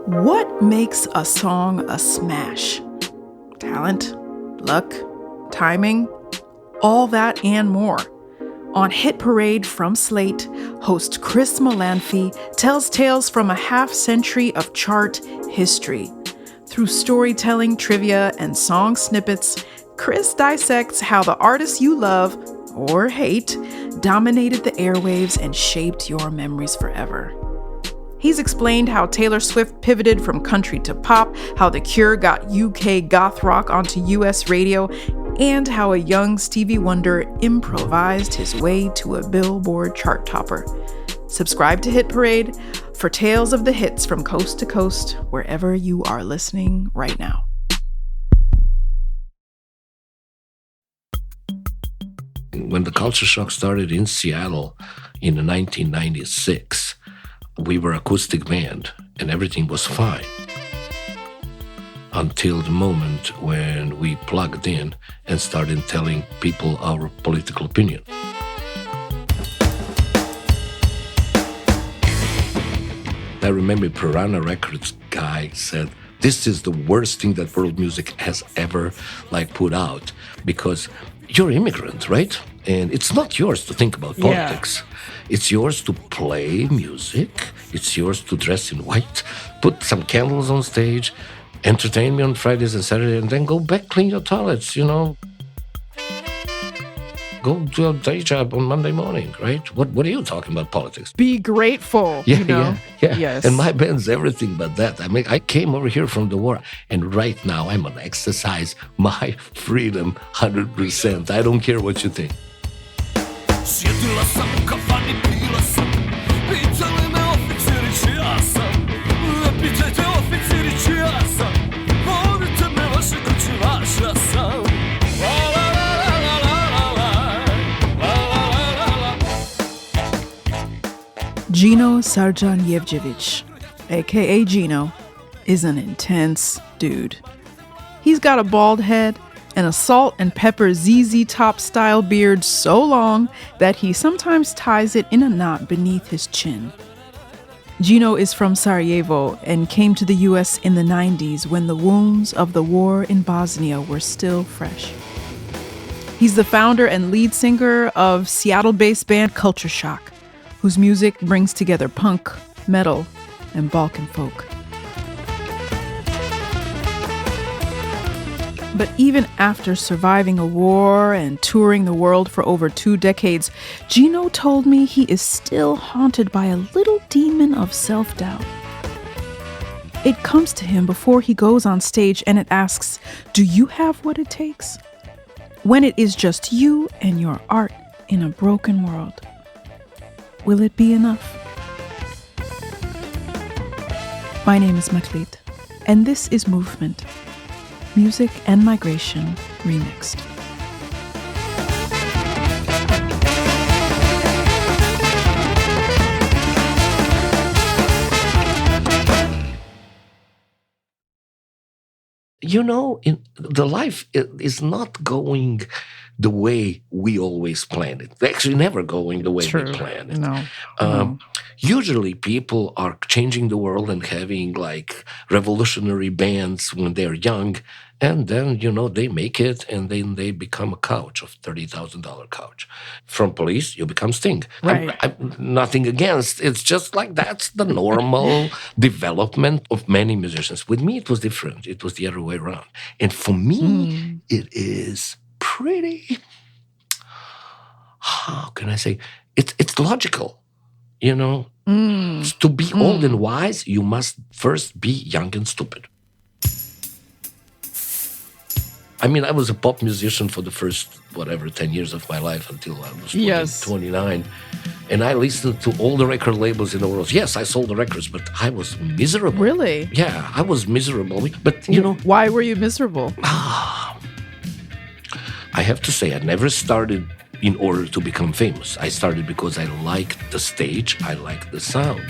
What makes a song a smash? Talent, luck, timing, all that and more. On Hit Parade from Slate, host Chris Molanphy tells tales from a half-century of chart history. Through storytelling, trivia, and song snippets, Chris dissects how the artists you love, or hate, dominated the airwaves and shaped your memories forever. He's explained how Taylor Swift pivoted from country to pop, how The Cure got UK goth rock onto US radio, and how a young Stevie Wonder improvised his way to a Billboard chart topper. Subscribe to Hit Parade for tales of the hits from coast to coast, wherever you are listening right now. When the Culture Shock started in Seattle in 1996, we were an acoustic band and everything was fine. Until the moment when we plugged in and started telling people our political opinion. I remember Piranha Records guy said, this is the worst thing that world music has ever put out, because you're immigrant, right? And it's not yours to think about politics. It's yours to play music. It's yours to dress in white, put some candles on stage, entertain me on Fridays and Saturdays, and then go back, clean your toilets, Go do a day job on Monday morning, right? What are you talking about politics? Be grateful, Yeah. Yes. And my band's everything but that. I mean, I came over here from the war, and right now I'm gonna exercise my freedom 100%. I don't care what you think. Sjedila sam u kafani, pila sam. Pitali me oficiri čija sam. Ne pitajte oficiri čija sam. Volite me vaše kući, vaša sam. Gino Yevdjevich, aka Gino, is an intense dude. He's got a bald head and a salt and pepper ZZ Top style beard so long that he sometimes ties it in a knot beneath his chin. Gino is from Sarajevo and came to the US in the 90s when the wounds of the war in Bosnia were still fresh. He's the founder and lead singer of Seattle-based band Kultur Shock, whose music brings together punk, metal, and Balkan folk. But even after surviving a war and touring the world for over 2 decades, Gino told me he is still haunted by a little demon of self-doubt. It comes to him before he goes on stage and it asks, do you have what it takes? When it is just you and your art in a broken world, will it be enough? My name is Meklit, and this is Movement. Music and Migration Remixed. The life is not going the way we always planned it. Actually, never going the way we planned it. No. Usually people are changing the world and having revolutionary bands when they're young, and then, they make it and then they become a couch of $30,000 couch. From Police, you become Sting. Right. I'm nothing against. It's just that's the normal development of many musicians. With me, it was different. It was the other way around. And for me, it is pretty, how can I say, it's logical, To be old and wise, you must first be young and stupid. I mean, I was a pop musician for the first, 10 years of my life until I was 29. And I listened to all the record labels in the world. Yes, I sold the records, but I was miserable. Really? Yeah, I was miserable. But, Why were you miserable? I have to say, I never started in order to become famous. I started because I liked the stage, I liked the sound.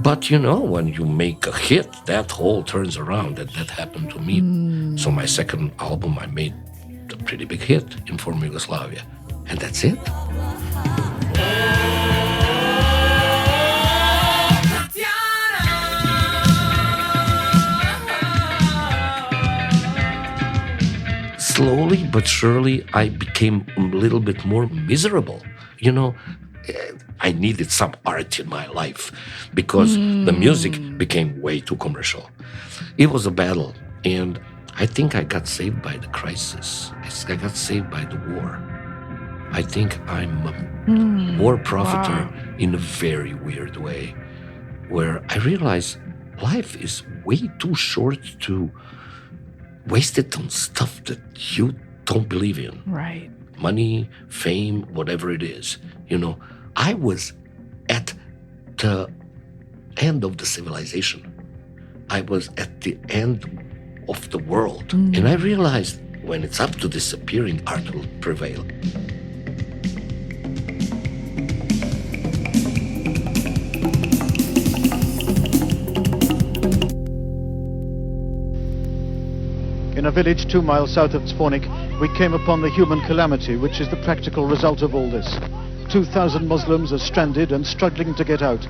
But when you make a hit, that whole turns around, and that happened to me. So my second album, I made a pretty big hit in former Yugoslavia. And that's it. slowly but surely, I became a little bit more miserable. You know, I needed some art in my life because the music became way too commercial. It was a battle, and I think I got saved by the crisis. I got saved by the war. I think I'm a war profiter in a very weird way, where I realize life is way too short to waste it on stuff that you don't believe in. Right. Money, fame, whatever it is. You know, I was at the end of the civilization. I was at the end of the world. And I realized when it's up to disappearing, art will prevail. In a village 2 miles south of Zvornik, we came upon the human calamity, which is the practical result of all this. 2,000 Muslims are stranded and struggling to get out.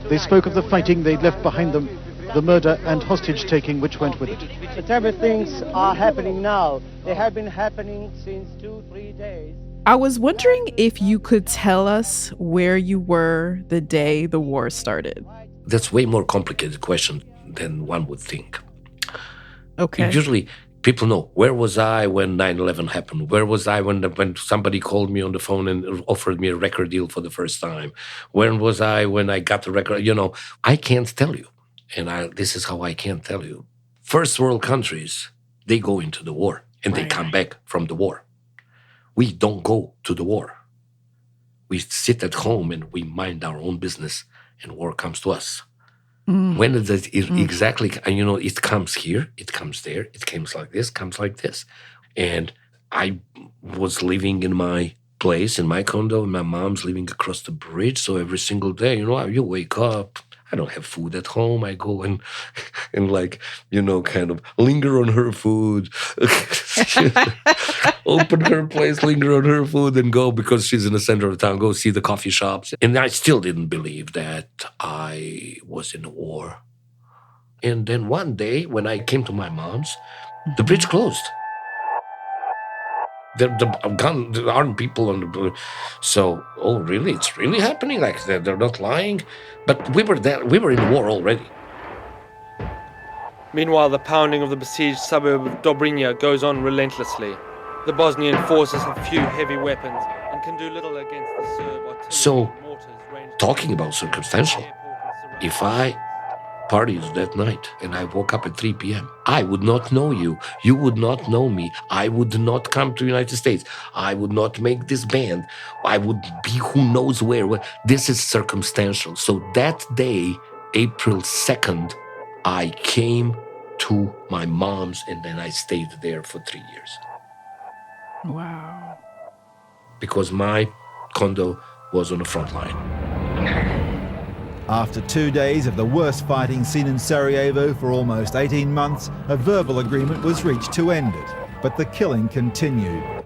They spoke of the fighting they'd left behind them, the murder and hostage-taking which went with it. The terrible things are happening now. They have been happening since 2-3 days. I was wondering if you could tell us where you were the day the war started. That's way more complicated question than one would think. Okay. Usually, people know, where was I when 9/11 happened? Where was I when somebody called me on the phone and offered me a record deal for the first time? When was I when I got the record? You know, I can't tell you. And this is how I can't tell you. First world countries, they go into the war and they come back from the war. We don't go to the war. We sit at home and we mind our own business and war comes to us. When is it exactly, you know, it comes here, it comes there, it comes like this. And I was living in my place, in my condo, and my mom's living across the bridge. So every single day, you know, you wake up, I don't have food at home. I go and like, you know, kind of linger on her food, open her place, linger on her food and go, because she's in the center of town, go see the coffee shops. And I still didn't believe that I was in a war. And then one day when I came to my mom's, the bridge closed. The armed people on the... So, oh, really? It's really happening? Like, they're not lying? But we were there. We were in war already. Meanwhile, the pounding of the besieged suburb of Dobrinja goes on relentlessly. The Bosnian forces have few heavy weapons and can do little against the Serb artillery. So, mortars ranged talking about circumstantial, if I partied that night and I woke up at 3 p.m., I would not know you. You would not know me. I would not come to the United States. I would not make this band. I would be who knows where. This is circumstantial. So that day, April 2nd, I came to my mom's and then I stayed there for 3 years. Wow. Because my condo was on the front line. After 2 days of the worst fighting seen in Sarajevo for almost 18 months, a verbal agreement was reached to end it, but the killing continued.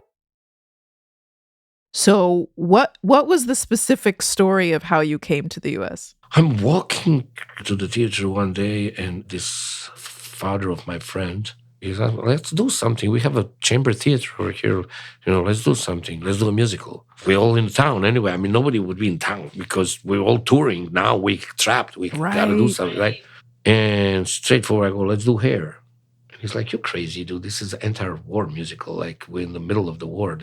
So what was the specific story of how you came to the U.S.? I'm walking to the theater one day and this father of my friend, he said, let's do something. We have a chamber theater over here. You know, let's do something. Let's do a musical. We're all in town anyway. I mean, nobody would be in town because we're all touring. Now we're trapped. We got to do something, right? And straightforward, I go, let's do Hair. And he's like, you're crazy, dude. This is an anti-war musical. Like, we're in the middle of the war.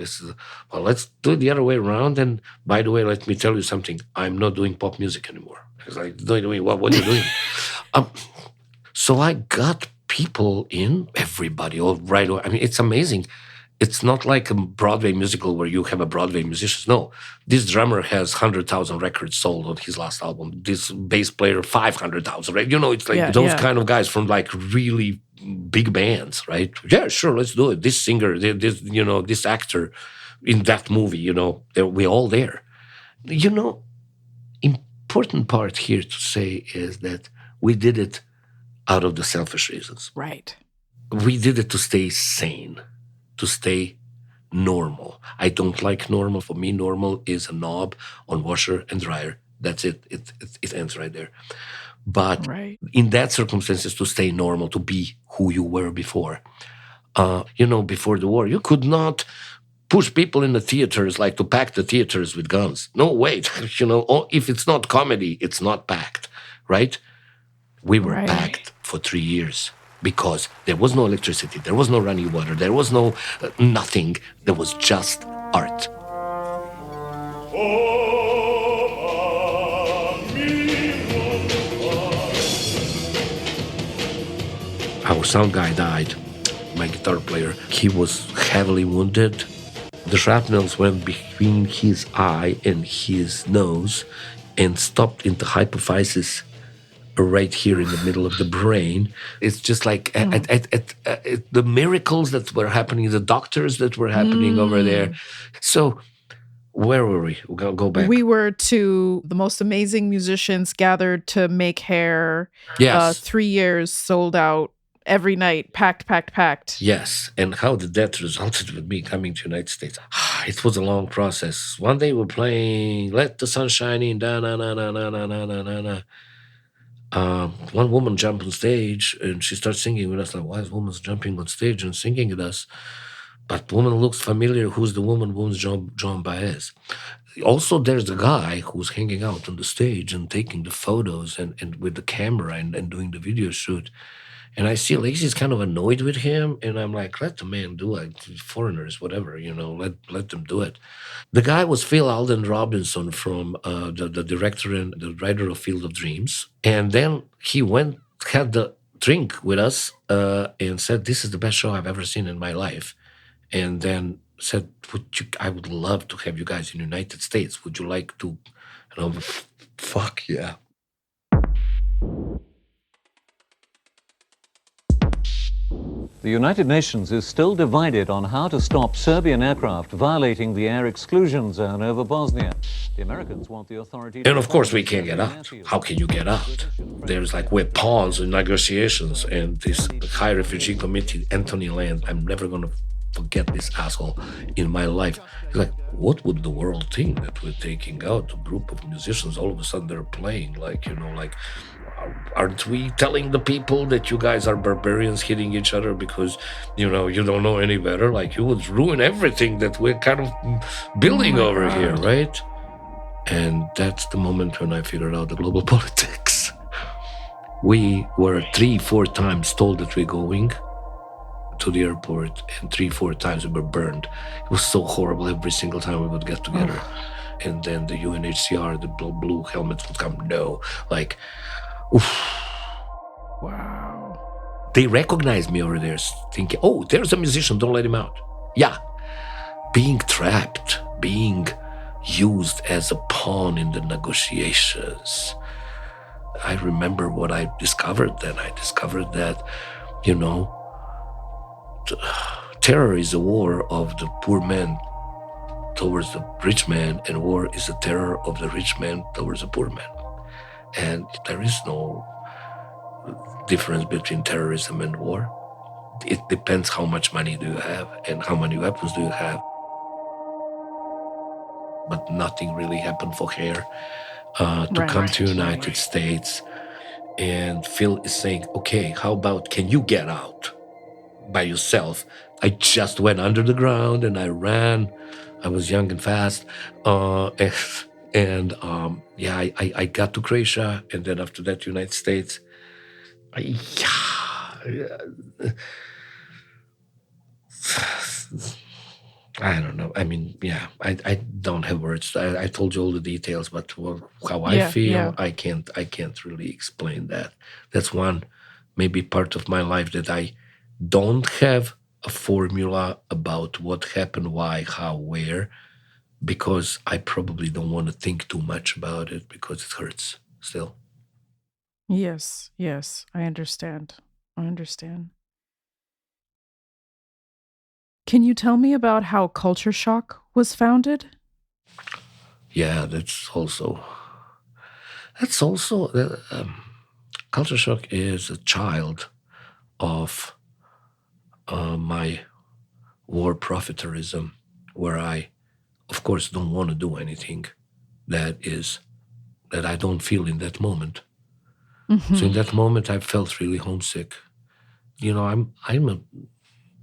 Well, let's do it the other way around. And by the way, let me tell you something. I'm not doing pop music anymore. He's like, doing what? What are you doing? So I got people in, everybody, all right. I mean, it's amazing. It's not like a Broadway musical where you have a Broadway musician. No, this drummer has 100,000 records sold on his last album. This bass player, 500,000. Right? You know, it's like those kind of guys from like really big bands, right? Yeah, sure, let's do it. This singer, this actor in that movie, you know, we're all there. You know, important part here to say is that we did it out of the selfish reasons. Right. We did it to stay sane, to stay normal. I don't like normal. For me, normal is a knob on washer and dryer. That's it. It ends right there. But in that circumstances, to stay normal, to be who you were before, Before the war, you could not push people in the theaters, like to pack the theaters with guns. No, wait, if it's not comedy, it's not packed, right? We were Right. packed for 3 years because there was no electricity, there was no running water, there was no nothing. There was just art. Our sound guy died, my guitar player. He was heavily wounded. The shrapnels went between his eye and his nose and stopped in the hypophysis right here in the middle of the brain. It's just like the miracles that were happening, the doctors that were happening over there. So where were we? We'll go back. We were to the most amazing musicians gathered to make hair. Yes. 3 years sold out every night, packed. Yes. And how did that resulted with me coming to the United States? It was a long process. One day we're playing Let the Sun Shine In, da na na na na na na na na na. One woman jumped on stage and she starts singing with us. Like, why is woman jumping on stage and singing with us? But woman looks familiar. Who's the woman? Woman's John Baez. Also, there's the guy who's hanging out on the stage and taking the photos and with the camera and doing the video shoot. And I see Lacey's kind of annoyed with him, and I'm like, let the man do it. Foreigners, whatever, let them do it. The guy was Phil Alden Robinson from the director and the writer of Field of Dreams. And then he had the drink with us and said, this is the best show I've ever seen in my life. And then said, I would love to have you guys in the United States. Would you like to? And I'm like, fuck yeah. The United Nations is still divided on how to stop Serbian aircraft violating the air exclusion zone over Bosnia. The Americans want the authority to... And of course we can't get out. How can you get out? There's we're pawns in negotiations, and this High Refugee Committee, Anthony Land, I'm never going to forget this asshole in my life. He's like, what would the world think that we're taking out a group of musicians? All of a sudden they're playing, aren't we telling the people that you guys are barbarians hitting each other because, you don't know any better? You would ruin everything that we're kind of building over here, right? And that's the moment when I figured out the global politics. We were 3-4 times told that we're going to the airport, and 3-4 times we were burned. It was so horrible every single time we would get together. And then the UNHCR, the blue helmets would come, no. Oof. Wow. They recognized me over there, thinking, oh, there's a musician, don't let him out. Yeah. Being trapped, being used as a pawn in the negotiations. I remember what I discovered then. I discovered that, terror is a war of the poor man towards the rich man, and war is a terror of the rich man towards the poor man. And there is no difference between terrorism and war. It depends how much money do you have and how many weapons do you have. But nothing really happened for Hair to come to United States. And Phil is saying, okay, how about, can you get out by yourself? I just went under the ground and I ran. I was young and fast. I got to Croatia, and then after that, United States. I don't know. I mean, I don't have words. I told you all the details, but how I feel, I can't really explain that. That's one maybe part of my life that I don't have a formula about what happened, why, how, where, because I probably don't want to think too much about it because it hurts still. Yes, I understand. Can you tell me about how Kultur Shock was founded? Yeah, that's also Kultur Shock is a child of my war profiteerism, where I, of course, don't want to do anything that I don't feel in that moment. Mm-hmm. So in that moment, I felt really homesick. I'm a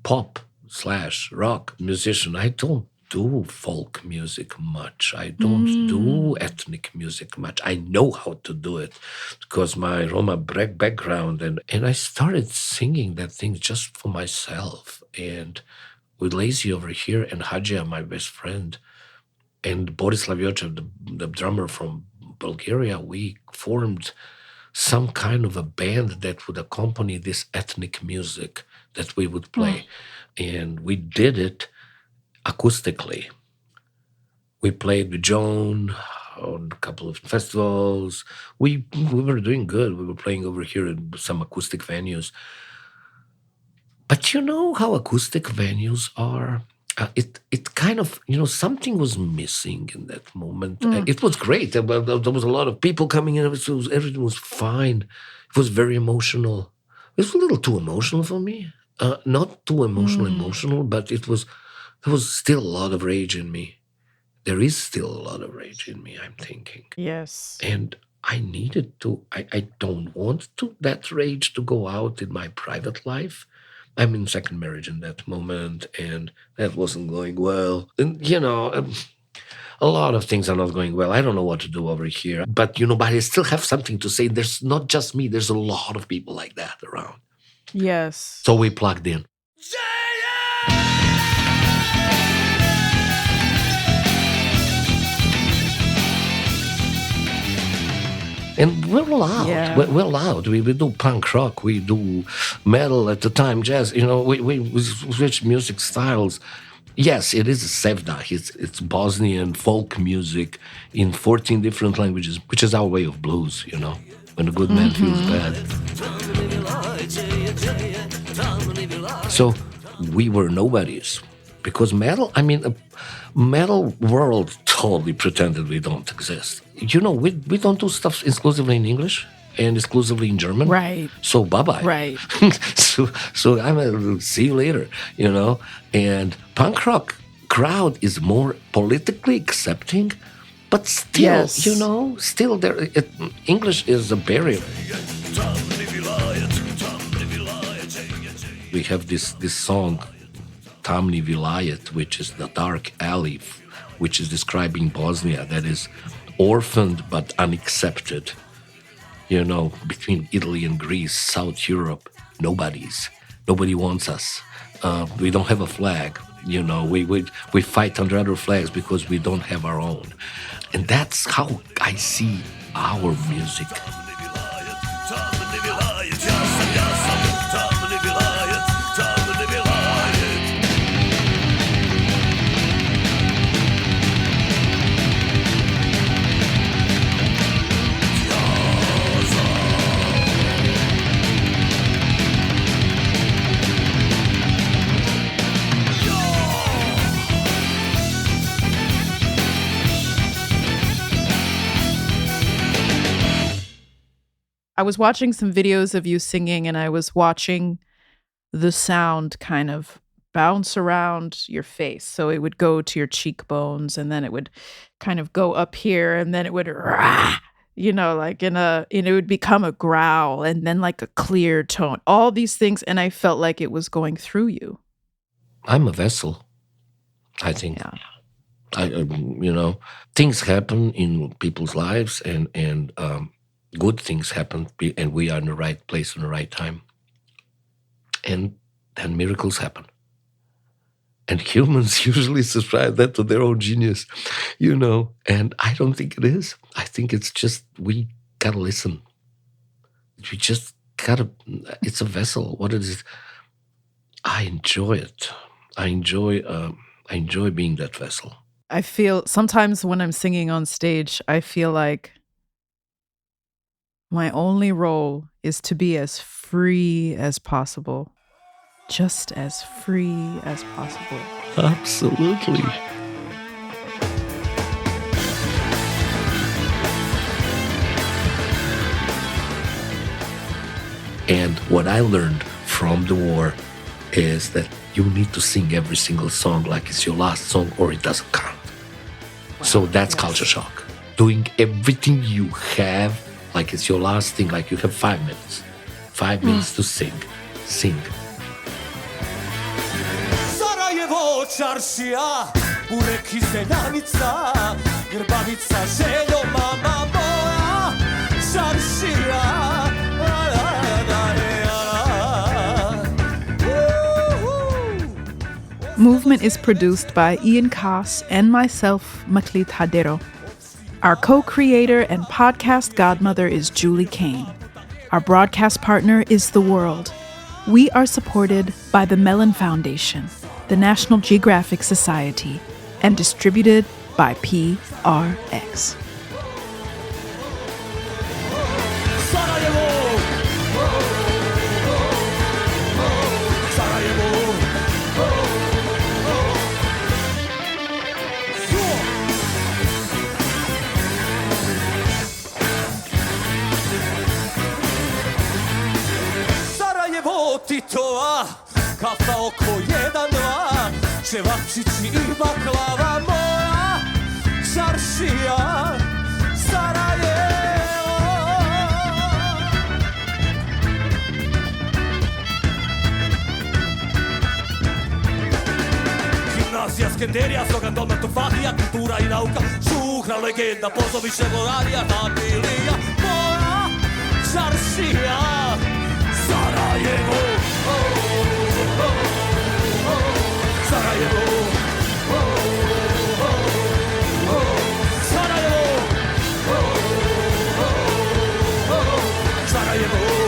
pop/rock musician. I don't do folk music much. I don't do ethnic music much. I know how to do it because my Roma background, and I started singing that thing just for myself. And with Lazy over here and Hadja, my best friend, and Boris Laviochev, the drummer from Bulgaria, we formed some kind of a band that would accompany this ethnic music that we would play. And we did it acoustically. We played with Joan on a couple of festivals. We were doing good. We were playing over here in some acoustic venues. But you know how acoustic venues are? It kind of, something was missing in that moment. It was great. There was a lot of people coming in. Everything was fine. It was very emotional. It was a little too emotional for me. Not too emotional, but there was still a lot of rage in me. There is still a lot of rage in me, I'm thinking. Yes. And I needed to, I don't want that rage to go out in my private life. I'm in second marriage in that moment, and that wasn't going well. And, a lot of things are not going well. I don't know what to do over here. But, but I still have something to say. There's not just me. There's a lot of people like that around. Yes. So we plugged in. And we're loud. Yeah. We're loud. We do punk rock. We do metal at the time, jazz. We switch music styles. Yes, it is a sevda. It's Bosnian folk music in 14 different languages, which is our way of blues, when a good man feels bad. So we were nobodies. Because metal world totally pretended we don't exist. We don't do stuff exclusively in English and exclusively in German. Right. So bye-bye. Right. so I'm see you later, And punk rock crowd is more politically accepting, but still, Yes. Still there. English is a barrier. We have this song, Tamni Vilayet, which is the dark alley, which is describing Bosnia, that is orphaned but unaccepted. Between Italy and Greece, South Europe, nobody wants us. We don't have a flag. We fight under other flags because we don't have our own. And that's how I see our music. I was watching some videos of you singing, and I was watching the sound kind of bounce around your face. So it would go to your cheekbones, and then it would kind of go up here, and then it would, it would become a growl, and then like a clear tone. All these things, and I felt like it was going through you. I'm a vessel, I think. Yeah. Things happen in people's lives, and good things happen, and we are in the right place in the right time. And then miracles happen. And humans usually subscribe that to their own genius, and I don't think it is. I think it's just, we gotta listen. We just gotta, it's a vessel. What is it? I enjoy it. I enjoy being that vessel. I feel sometimes when I'm singing on stage, I feel like my only role is to be as free as possible. Just as free as possible. Absolutely. And what I learned from the war is that you need to sing every single song like it's your last song or it doesn't count. So that's culture shock. Doing everything you have like it's your last thing, like you have 5 minutes. 5 minutes to sing. Sing. čaršija, u reki zeljanica, grbavica, željo, mama moja, čaršija. Movement is produced by Ian Koss and myself, Meklit Hadero. Our co-creator and podcast godmother is Julie Kane. Our broadcast partner is The World. We are supported by the Mellon Foundation, the National Geographic Society, and distributed by PRX. Titova, kafa oko 1-2, čevapčići i baklava moja, čaršija, Sarajevo. Gimnazija, Skenderija, Slogan, Doma, Tufahija, kultura i nauka, Šuhra, legenda, Pozoviće, Vorarija, Nabilija, moja, čaršija, Sarajevo, Sarajevo, Sarajevo, Sarajevo.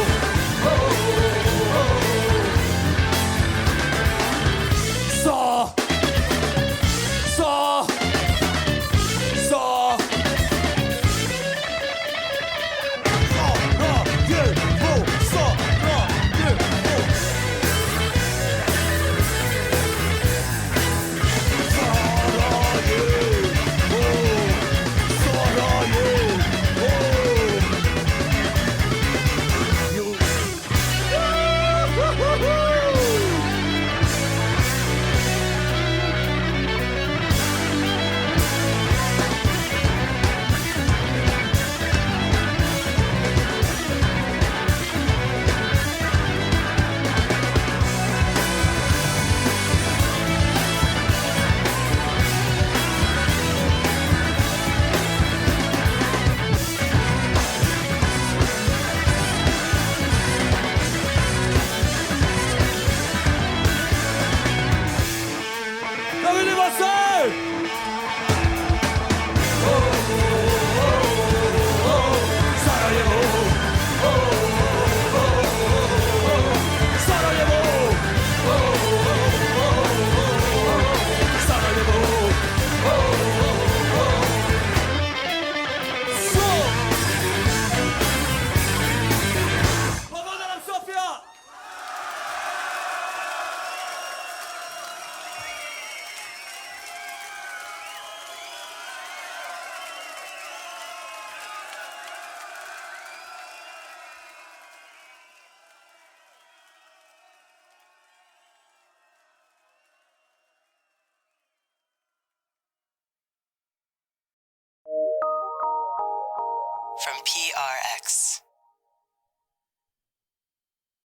From PRX.